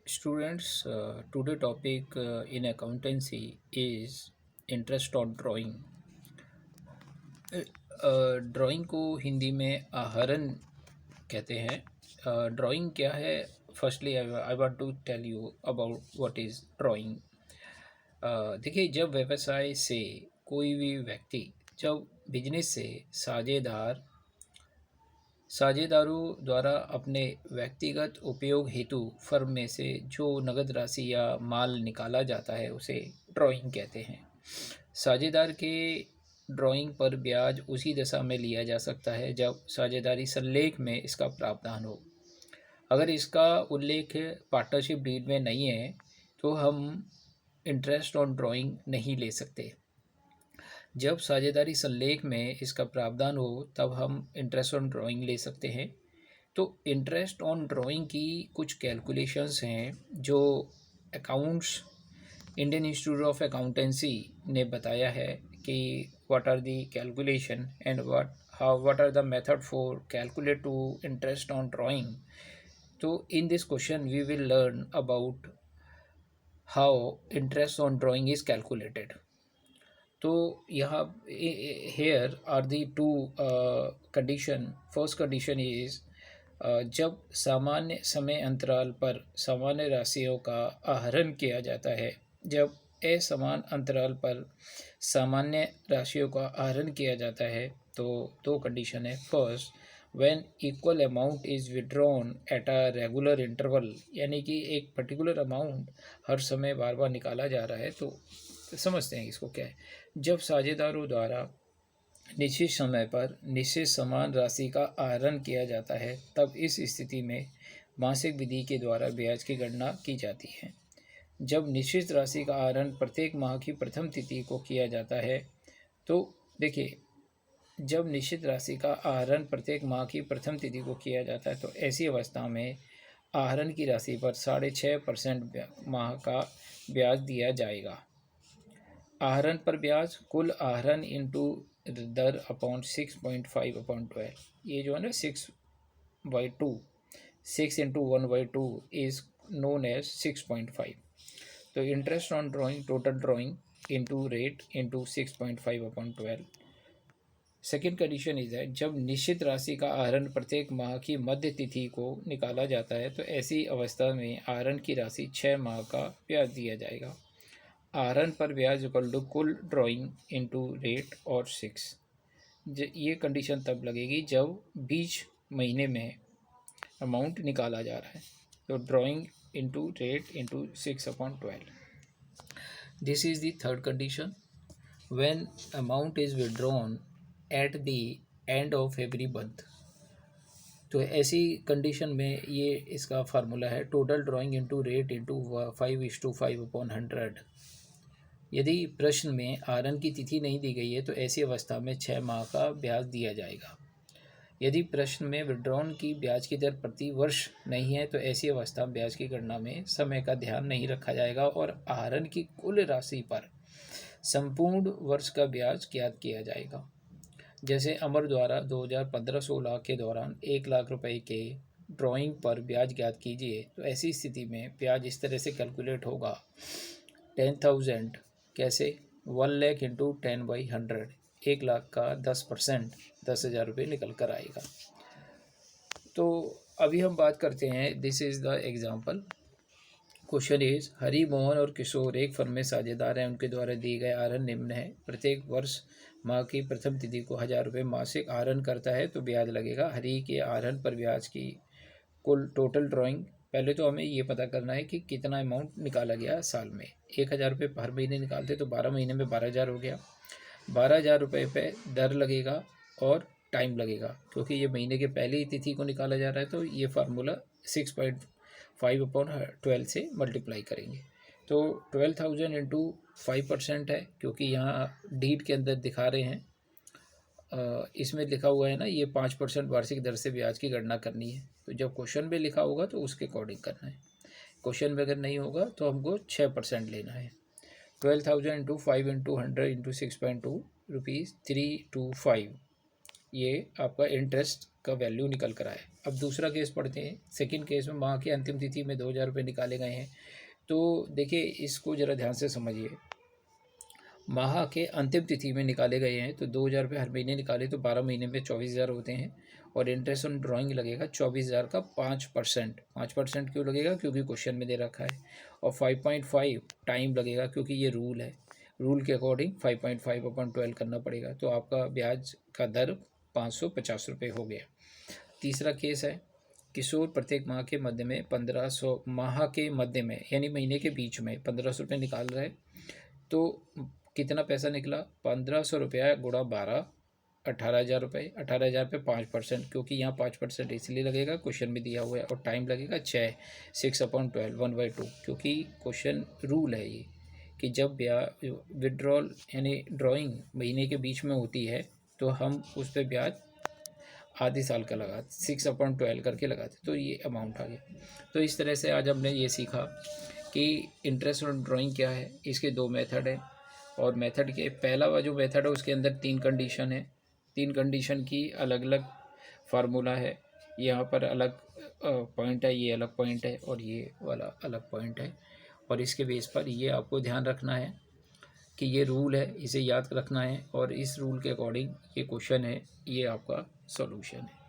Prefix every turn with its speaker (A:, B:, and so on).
A: Students, today topic in accountancy is interest on drawing. Drawing को हिंदी में आहरण कहते हैं। ड्राइंग क्या है? Firstly I want to tell you about what is drawing. देखिए, जब व्यवसाय से कोई भी व्यक्ति जब बिजनेस से साझेदार साझेदारों द्वारा अपने व्यक्तिगत उपयोग हेतु फर्म में से जो नगद राशि या माल निकाला जाता है उसे ड्राइंग कहते हैं। साझेदार के ड्राइंग पर ब्याज उसी दशा में लिया जा सकता है जब साझेदारी संलेख में इसका प्रावधान हो। अगर इसका उल्लेख पार्टनरशिप डीड में नहीं है तो हम इंटरेस्ट ऑन ड्राइंग नहीं ले सकते। जब साझेदारी संलेख में इसका प्रावधान हो तब हम इंटरेस्ट ऑन ड्राइंग ले सकते हैं। तो इंटरेस्ट ऑन ड्राइंग की कुछ कैलकुलेशंस हैं जो accounts Indian Institute of Accountancy ने बताया है कि what are the calculation and what are the method for calculate to interest on drawing. तो in this question we will learn about how interest on drawing is calculated. तो यहाँ here are the two condition. First condition is जब सामान्य समय अंतराल पर सामान्य राशियों का आहरण किया जाता है। जब असमान अंतराल पर सामान्य राशियों का आहरण किया जाता है तो दो कंडीशन है। First, when equal amount is withdrawn at a regular interval, यानी कि एक पर्टिकुलर अमाउंट हर समय बार बार निकाला जा रहा है। तो समझते हैं इसको क्या है। जब साझेदारों द्वारा निश्चित समय पर निश्चित समान राशि का आहरण किया जाता है तब इस स्थिति में मासिक विधि के द्वारा ब्याज की गणना की जाती है। जब निश्चित राशि का आहरण प्रत्येक माह की प्रथम तिथि को किया जाता है तो देखिए, जब निश्चित राशि का आहरण प्रत्येक माह की प्रथम तिथि को किया जाता है तो ऐसी अवस्था में आहरण की राशि पर 6.5% माह का ब्याज दिया जाएगा। आहरण पर ब्याज कुल आहरण इंटू दर अपॉन 6.5/12। ये जो है ना 6/2, 6 इंटू 1/2 इज नोन एज 6.5। तो interest on drawing, total drawing into rate into 6.5/12। Second condition is है जब निश्चित राशि का आहरण प्रत्येक माह की मध्य तिथि को निकाला जाता है तो ऐसी अवस्था में आहरण की राशि 6 माह का ब्याज दिया जाएगा। आहरण पर ब्याज इक्वल टू कुल ड्राइंग इंटू रेट और 6। ये कंडीशन तब लगेगी जब बीच महीने में अमाउंट निकाला जा रहा है। तो drawing into rate into 6/12। This is the third condition, when amount is withdrawn at the end of every month. तो ऐसी कंडीशन में ये इसका फार्मूला है total drawing into rate into 5:5/100। यदि प्रश्न में आहरण की तिथि नहीं दी गई है तो ऐसी अवस्था में 6 माह का ब्याज दिया जाएगा। यदि प्रश्न में विड्रॉन की ब्याज की दर प्रति वर्ष नहीं है तो ऐसी अवस्था में ब्याज की गणना में समय का ध्यान नहीं रखा जाएगा और आहरण की कुल राशि पर संपूर्ण वर्ष का ब्याज ज्ञात किया जाएगा। जैसे अमर द्वारा 2015-16 के दौरान 1 लाख रुपए के ड्राइंग पर ब्याज ज्ञात कीजिए, तो ऐसी स्थिति में ब्याज इस तरह से कैलकुलेट होगा। 10,000 कैसे? 1 लाख इंटू 10/100, 1 लाख का 10%, 10,000 रुपये निकल कर आएगा। तो अभी हम बात करते हैं, this is the example. Question is Hari, Mohan और किशोर एक फर्म में साझेदार हैं। उनके द्वारा दिए गए आहरण निम्न है। प्रत्येक वर्ष माह की प्रथम तिथि को 1,000 रुपये मासिक आहरण करता है तो ब्याज लगेगा। हरि के आहरण पर ब्याज की कुल टोटल ड्राइंग, पहले तो हमें ये पता करना है कि कितना अमाउंट निकाला गया साल में। 1,000 रुपये हर महीने निकालते तो 12 महीने में 12,000 हो गया। 12,000 रुपये पे दर लगेगा और टाइम लगेगा, क्योंकि ये महीने के पहले ही तिथि को निकाला जा रहा है। तो ये फार्मूला 6.5/12 से मल्टीप्लाई करेंगे तो 12,000 इंटू 5% है, क्योंकि यहाँ डीड के अंदर दिखा रहे हैं, इसमें लिखा हुआ है ना, ये 5% वार्षिक दर से ब्याज की गणना करनी है। तो जब क्वेश्चन में लिखा होगा तो उसके अकॉर्डिंग करना है। क्वेश्चन में अगर नहीं होगा तो हमको 6% लेना है। 12,000 इंटू 5 इंटू 100 इंटू 6.2 ₹325, ये आपका इंटरेस्ट का वैल्यू निकल कर आए। अब दूसरा केस पढ़ते हैं। सेकंड केस में माह की अंतिम तिथि में 2000 रुपये निकाले गए हैं। तो देखिए इसको ज़रा ध्यान से समझिए। माह के अंतिम तिथि में निकाले गए हैं तो 2000 रुपये हर महीने निकाले तो 12 महीने में 24,000 होते हैं। और इंटरेस्ट ऑन ड्राइंग लगेगा 24,000 का 5%। 5% क्यों लगेगा? क्योंकि क्वेश्चन में दे रखा है। और 5.5 टाइम लगेगा क्योंकि ये रूल है। रूल के अकॉर्डिंग 5.5/12 करना पड़ेगा। तो आपका ब्याज का दर 550 रुपये हो गया। तीसरा केस है, किशोर प्रत्येक माह के मध्य में 1500 माह के मध्य में यानी महीने के बीच में 1500 रुपये निकाल रहे। तो कितना पैसा निकला? 1500 रुपया गुणा 12, 18,000 रुपये। 18,000 पे 5%, क्योंकि यहाँ 5% इसलिए लगेगा क्वेश्चन में दिया हुआ है। और टाइम लगेगा 6/12 1/2, क्योंकि क्वेश्चन रूल है ये कि जब विड्रॉल यानी ड्राइंग महीने के बीच में होती है तो हम उस पर ब्याज आधे साल का लगाते 6/12 करके लगाते, तो ये अमाउंट आ गया। तो इस तरह से आज हमने ये सीखा कि इंटरेस्ट ऑन ड्राइंग क्या है। इसके दो मेथड हैं। और मेथड के पहला जो मेथड है उसके अंदर 3 कंडीशन है। 3 कंडीशन की अलग अलग फार्मूला है। यहाँ पर अलग पॉइंट है, ये अलग पॉइंट है और ये वाला अलग पॉइंट है। और इसके बेस पर ये आपको ध्यान रखना है कि ये रूल है, इसे याद रखना है और इस रूल के अकॉर्डिंग ये क्वेश्चन है, ये आपका सॉल्यूशन है।